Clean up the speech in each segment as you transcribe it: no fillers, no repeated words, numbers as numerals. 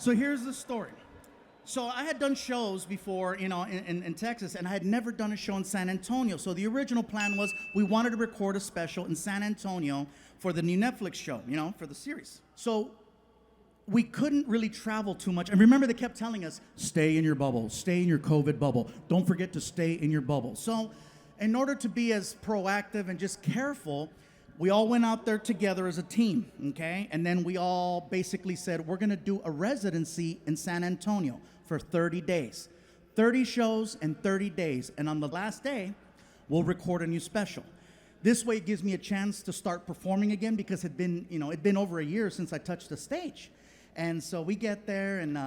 So here's the story. So I had done shows before, in Texas, and I had never done a show in San Antonio. So the original plan was we wanted to record a special in San Antonio for the new Netflix show, for the series. So we couldn't really travel too much. And remember, they kept telling us, stay in your bubble, stay in your COVID bubble. Don't forget to stay in your bubble. So in order to be as proactive and just careful, we all went out there together as a team, okay? And then we all basically said, we're gonna do a residency in San Antonio for 30 days. 30 shows in 30 days. And on the last day, we'll record a new special. This way it gives me a chance to start performing again because it'd been over a year since I touched the stage. And so we get there and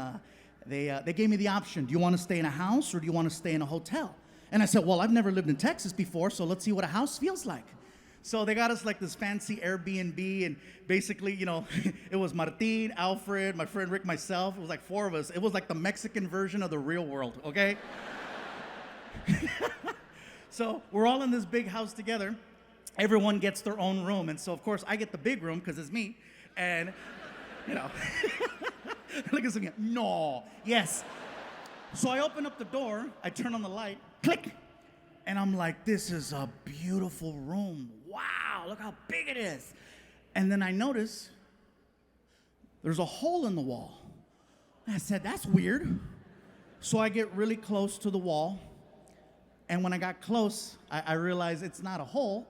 they gave me the option. Do you wanna stay in a house or do you wanna stay in a hotel? And I said, well, I've never lived in Texas before, so let's see what a house feels like. So they got us like this fancy Airbnb, and basically, it was Martin, Alfred, my friend Rick, myself. It was like 4 of us. It was like the Mexican version of the real world, okay? So we're all in this big house together. Everyone gets their own room. And so, of course, I get the big room because it's me. And, look at some, no, yes. So I open up the door, I turn on the light, click. And I'm like, this is a beautiful room. Wow, look how big it is. And then I notice there's a hole in the wall. I said, that's weird. So I get really close to the wall. And when I got close, I realized it's not a hole,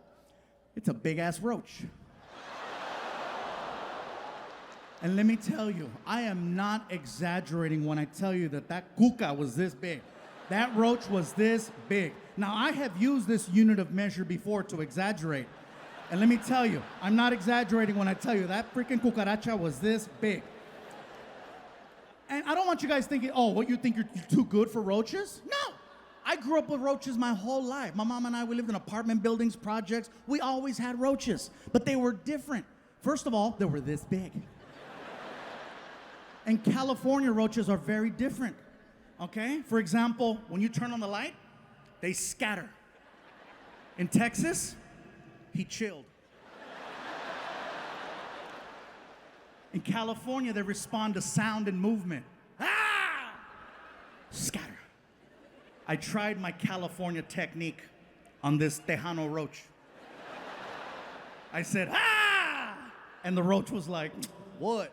it's a big ass roach. And let me tell you, I am not exaggerating when I tell you that cuca was this big. That roach was this big. Now, I have used this unit of measure before to exaggerate. And let me tell you, I'm not exaggerating when I tell you that freaking cucaracha was this big. And I don't want you guys thinking, oh, what, you think you're too good for roaches? No. I grew up with roaches my whole life. My mom and I, we lived in apartment buildings, projects. We always had roaches, but they were different. First of all, they were this big. And California roaches are very different. Okay? For example, when you turn on the light, they scatter. In Texas, he chilled. In California, they respond to sound and movement. Ah! Scatter. I tried my California technique on this Tejano roach. I said, ah! And the roach was like, what?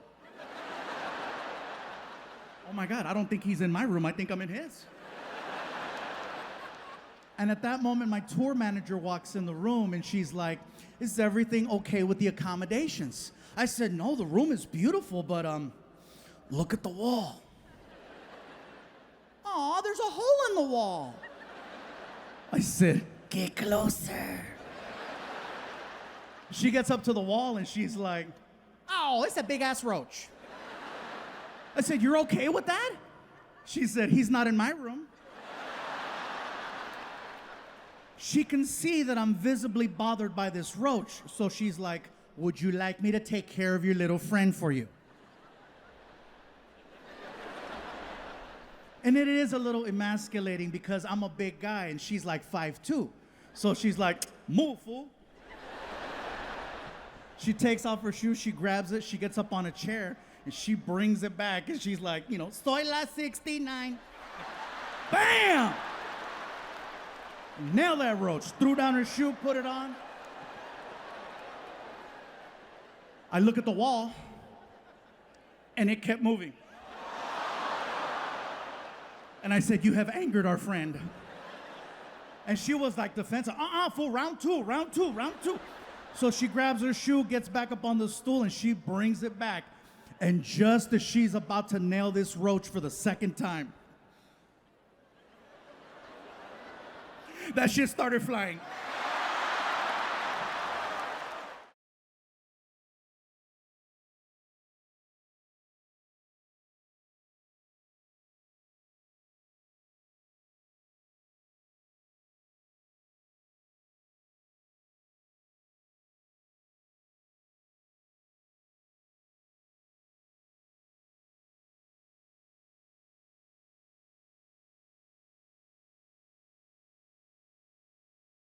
Oh my God, I don't think he's in my room. I think I'm in his. And at that moment, my tour manager walks in the room and she's like, is everything okay with the accommodations? I said, no, the room is beautiful, but look at the wall. Aw, there's a hole in the wall. I said, get closer. She gets up to the wall and she's like, oh, it's a big ass roach. I said, you're okay with that? She said, he's not in my room. She can see that I'm visibly bothered by this roach. So she's like, would you like me to take care of your little friend for you? And it is a little emasculating because I'm a big guy and she's like 5'2". So she's like, move, fool. She takes off her shoes, she grabs it, she gets up on a chair, and she brings it back, and she's like, soy la 69. Bam! Nail that roach. Threw down her shoe, put it on. I look at the wall, and it kept moving. And I said, you have angered our friend. And she was like defensive. Fool, round two. So she grabs her shoe, gets back up on the stool, and she brings it back. And just as she's about to nail this roach for the second time, that shit started flying.